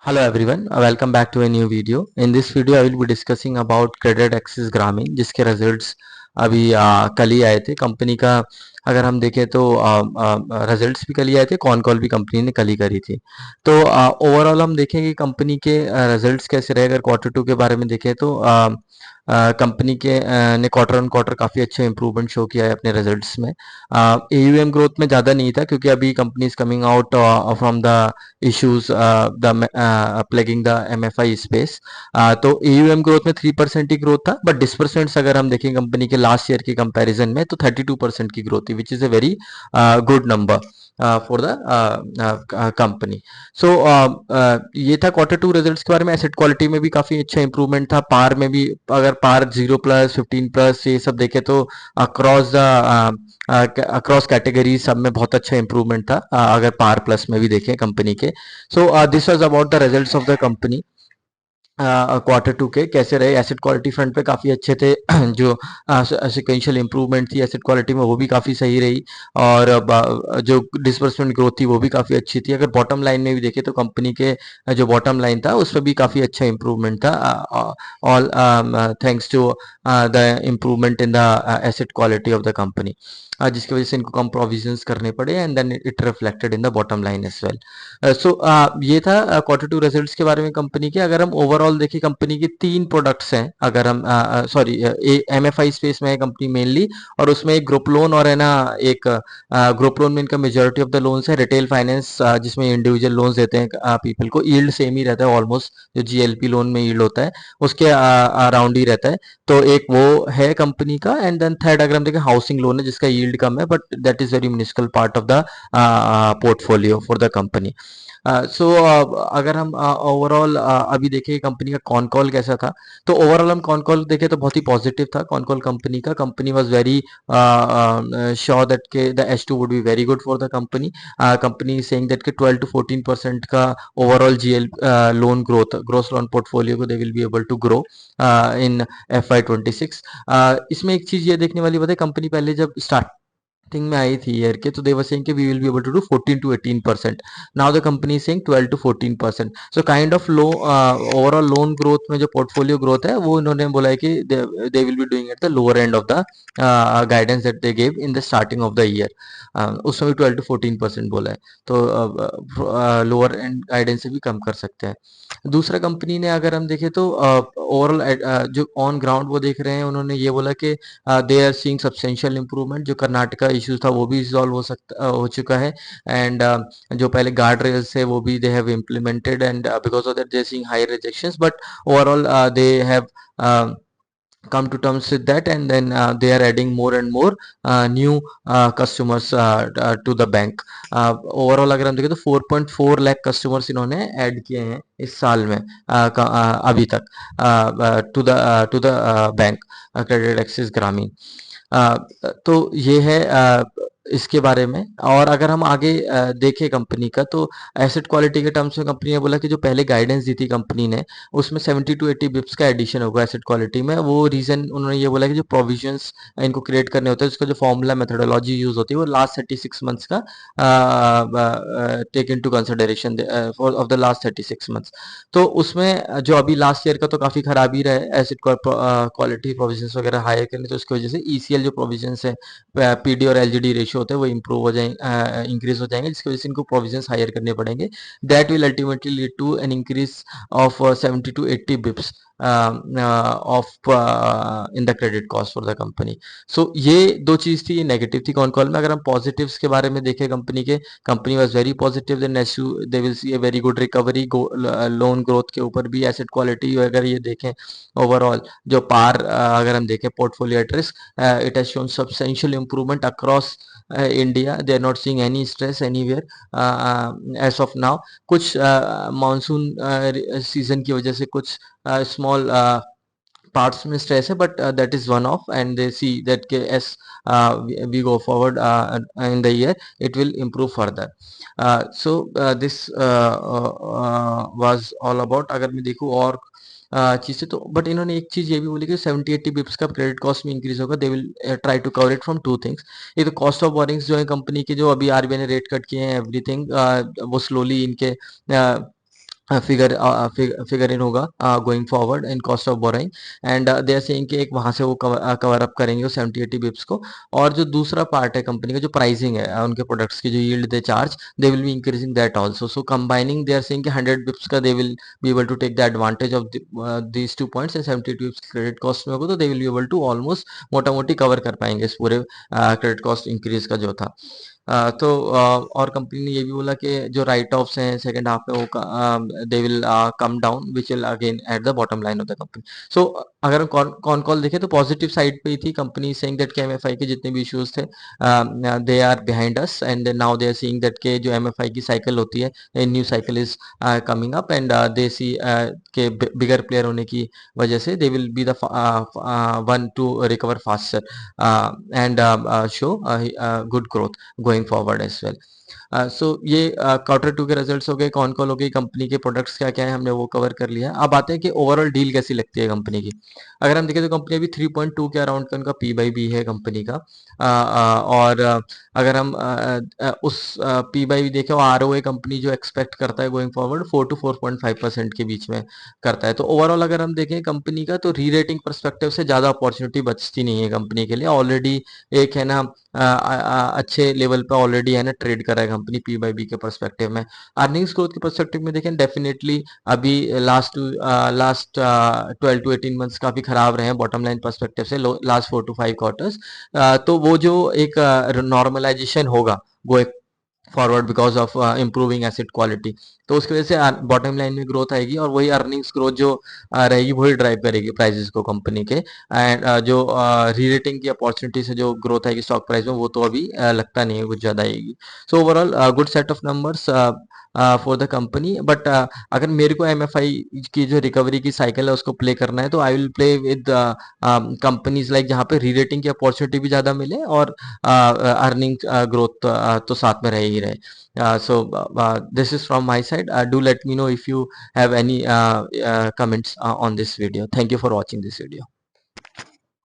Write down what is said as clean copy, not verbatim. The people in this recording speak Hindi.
Hello everyone, welcome back to a new video. In this video, I will be discussing about Credit Axis Grameen, जिसके रिजल्ट्स अभी कल ही आए थे कंपनी का। अगर हम देखें तो रिजल्ट्स भी कल ही आए थे, कॉन कॉल भी कंपनी ने कल ही करी थी। तो ओवरऑल हम देखें कि कंपनी के रिजल्ट्स कैसे रहे। अगर क्वार्टर टू के बारे में देखें तो कंपनी के ने क्वार्टर ऑन क्वार्टर काफ़ी अच्छा इंप्रूवमेंट शो किया है अपने रिजल्ट्स में। एयूएम ग्रोथ में ज़्यादा नहीं था क्योंकि अभी company is coming out from the issues plaguing the MFI space. तो AUM ग्रोथ में 3% ही ग्रोथ था, बट डिसबर्समेंट्स अगर हम देखें कंपनी के लास्ट ईयर के कंपैरिजन में तो 32% की ग्रोथ थी, which is a very good number for the company. So ये था क्वार्टर टू रिजल्ट्स के बारे में। एसेट क्वालिटी में भी काफ़ी अच्छा इंप्रूवमेंट था। पार में भी अगर पार 0+, 15+, ये सब देखें तो अक्रॉस द अक्रॉस कैटेगरी सब में बहुत अच्छा इंप्रूवमेंट था, अगर पार प्लस में भी देखें कंपनी के। So this was about the results of the company. Quarter two के कैसे रहे। एसेट क्वालिटी फ्रंट पे काफ़ी अच्छे थे जो सिक्वेंशियल इंप्रूवमेंट थी एसेट क्वालिटी में वो भी काफ़ी सही रही, और जो डिसबर्समेंट ग्रोथ थी वो भी काफ़ी अच्छी थी। अगर बॉटम लाइन में भी देखें तो कंपनी के जो बॉटम लाइन था उस पर भी काफ़ी अच्छा इंप्रूवमेंट था, all thanks to the improvement in the asset quality of the company, जिसकी वजह से इनको कम प्रोविजंस करने पड़े and then it reflected in the bottom line as well. So ये था क्वार्टर टू रिजल्ट्स के बारे में कंपनी के। अगर हम ओवरऑल देखें कंपनी की 3 प्रोडक्ट्स हैं। अगर हम सॉरी एमएफआई स्पेस में है कंपनी मेनली, और उसमें एक ग्रुप लोन और है ना एक ग्रुप लोन में इनका मेजोरिटी ऑफ द लोन्स है। रिटेल फाइनेंस जिसमें इंडिविजुअल लोन्स देते हैं पीपल को, यील्ड सेम ही रहता है ऑलमोस्ट, जो जीएलपी लोन में यील्ड होता है उसके अराउंड ही रहता है। तो एक वो है कंपनी का, एंड देन थर्ड अगर हम देखें हाउसिंग लोन है जिसका यील्ड कम है, but that is very miniscule part of the portfolio for the company. So अगर हम ओवरऑल अभी देखें कंपनी का कॉन कॉल कैसा था, तो ओवरऑल हम कॉन कॉल देखें तो बहुत ही पॉजिटिव था कॉन कॉल कंपनी का। Company was very sure that के the H2 would be very good for the company. Company saying that के 12 to 14% का overall GL loan growth, gross loan portfolio को they will be able to grow in FY26। इसमें एक चीज ये देखने वाली बात है, कंपनी पहले जब स्टार्टिंग में आई थी ईयर के तो दे वर सेइंग कि we will be able to do 14 to 18%। Now the company is saying 12 to 14%। So kind of low overall loan growth में जो पोर्टफोलियो ग्रोथ है वो इन्होंने बोला है कि दे will be doing at the lower end of the guidance that they gave in the starting of the year. उसमें भी 12 to 14% बोला है, तो लोअर एंड गाइडेंस से भी कम कर सकते हैं। दूसरा कंपनी ने अगर हम देखें तो ओवरऑल जो ऑन ग्राउंड वो देख रहे हैं, उन्होंने ये बोला कि they are seeing substantial improvement. जो कर्नाटका इश्यूज था वो भी रिजॉल्व हो चुका है, एंड जो पहले गार्ड रेल्स है वो भी they have implemented, and because of that they are seeing high rejections, but overall they have come to terms with that, and then they are adding more and more new customers to the bank. Overall अगर हम देखें तो 4.4 लाख कस्टमर्स इन्होंने ऐड किए हैं इस साल में अभी तक to the bank credit access Grameen. तो ये है इसके बारे में। और अगर हम आगे देखें कंपनी का, तो एसेट क्वालिटी के टर्म्स में कंपनी ने बोला कि जो पहले गाइडेंस दी थी कंपनी ने उसमें 70 to 80 बिप्स का एडिशन होगा एसेट क्वालिटी में। वो रीजन उन्होंने ये बोला कि जो प्रोविजंस इनको क्रिएट करने होते हैं, उसका जो फॉर्मूला मेथोडोलॉजी यूज होती है वो लास्ट 36 मंथ्स का take into consideration of the last 36 months. तो उसमें जो अभी लास्ट ईयर का तो काफी खराबी रहा है एसेट क्वालिटी प्रोविजंस वगैरह हायर करने, तो उसकी वजह से ईसीएल जो प्रोविजंस है, पीडी और एलजीडी रेशियो होते हैं वो इंप्रूव हो जाएंगे, इंक्रीज हो जाएंगे, जिसकी वजह से इनको प्रोविजंस हायर करने पड़ेंगे। That will ultimately lead to an increase of 70 to 80 bips of in the credit cost for the company. So ये दो चीज थी, ये नेगेटिव थी कॉन कॉल में। अगर हम पॉजिटिव्स के बारे में देखें कंपनी के, company was very positive, they will see a very good recovery loan growth के ऊपर भी। एसेट क्वालिटी अगर ये देखें ओवरऑल, जो पार अगर हम देखें portfolio at risk, it has shown substantial improvement across India. They are not seeing any stress anywhere as of now. कुछ मानसून सीजन की वजह से कुछ स्मॉल parts में stress है, but that is one off, and they see that as we go forward in the year it will improve further. So this was all about। अगर मैं देखूँ और चीज़ें तो, बट इन्होंने एक चीज़ ये भी बोली कि 70-80 बिप्स का क्रेडिट कॉस्ट में इंक्रीज होगा। They will try to cover it from 2 things. एक तो कॉस्ट ऑफ बोरिंग्स जो है कंपनी के, जो अभी आरबीआई ने रेट कट किए हैं एवरीथिंग, वो स्लोली इनके फिगर इन होगा going forward in cost of borrowing, and they are saying कि एक वहां से वो कवर अप करेंगे 70-80 बिप्स को। और जो दूसरा पार्ट है कंपनी का, जो प्राइसिंग है उनके प्रोडक्ट्स की, जो yield they charge, they will be increasing that also. So combining they are saying कि 100 बिप्स का they will be able to take the advantage of these 2 points, and 72 bips credit cost में होगा तो they will be able to almost मोटा मोटी कवर कर पाएंगे इस पूरे क्रेडिट कॉस्ट इंक्रीज का जो था। और कंपनी ने ये भी बोला कि जो राइट ऑफ्स हैं सेकंड हाफ में वो they will come down, which will again at the bottom line of the company. So अगर हम कॉन कॉल देखें तो पॉजिटिव साइड पे ही थी कंपनी, सेइंग दैट के एमएफआई के जितने भी इश्यूज थे they are behind us, and now they are seeing that के जो एमएफआई की साइकिल होती है, a new cycle is coming up, and they see के बिगर प्लेयर होने की वजह से they will be the one to recover faster and show good growth going forward as well. So ये क्वार्टर 2 के रिजल्ट्स हो गए, कौन कौन हो गई, कंपनी के प्रोडक्ट्स क्या क्या है, हमने वो कवर कर लिया। अब आते हैं कि ओवरऑल डील कैसी लगती है कंपनी की। अगर हम देखें तो कंपनी अभी 3.2 के अराउंड का उनका पी बाई बी है कंपनी का। और अगर हम उस पी बाई बी देखें, आर ओ ए कंपनी जो एक्सपेक्ट करता है गोइंग फॉरवर्ड 4 to 4.5% के बीच में करता है। तो ओवरऑल अगर हम देखें कंपनी का, तो री रेटिंग परस्पेक्टिव से ज़्यादा अपॉर्चुनिटी बचती नहीं है कंपनी के लिए। ऑलरेडी एक है ना अच्छे लेवल पे ऑलरेडी है ना ट्रेड कर रहा है कंपनी पी बाई बी के परस्पेक्टिव में। अर्निंग्स ग्रोथ के परस्पेक्टिव में देखें, डेफिनेटली अभी लास्ट 12 to 18 मंथ्स काफी खराब रहे हैं बॉटम लाइन परस्पेक्टिव से, लास्ट 4 to 5 क्वार्टर्स। तो वो जो एक नॉर्मलाइजेशन होगा going forward because of improving asset quality, तो उसकी वजह से बॉटम लाइन में ग्रोथ आएगी, और वही अर्निंग्स ग्रोथ जो रहेगी वही ड्राइव करेगी प्राइसेस को कंपनी के। एंड जो री रेटिंग की अपॉर्चुनिटी से जो ग्रोथ आएगी स्टॉक प्राइस में, वो तो अभी लगता नहीं है कुछ ज़्यादा आएगी। So overall good set of numbers for the company. But अगर मेरे को एमएफआई की जो रिकवरी की साइकिल है उसको प्ले करना है, तो I will play with companies like जहाँ पे री रेटिंग की अपॉर्चुनिटी भी ज़्यादा मिले और अर्निंग ग्रोथ तो साथ में रह ही रहे। So this is from my side. Do let me know if you have any comments on this video. Thank you for watching this video.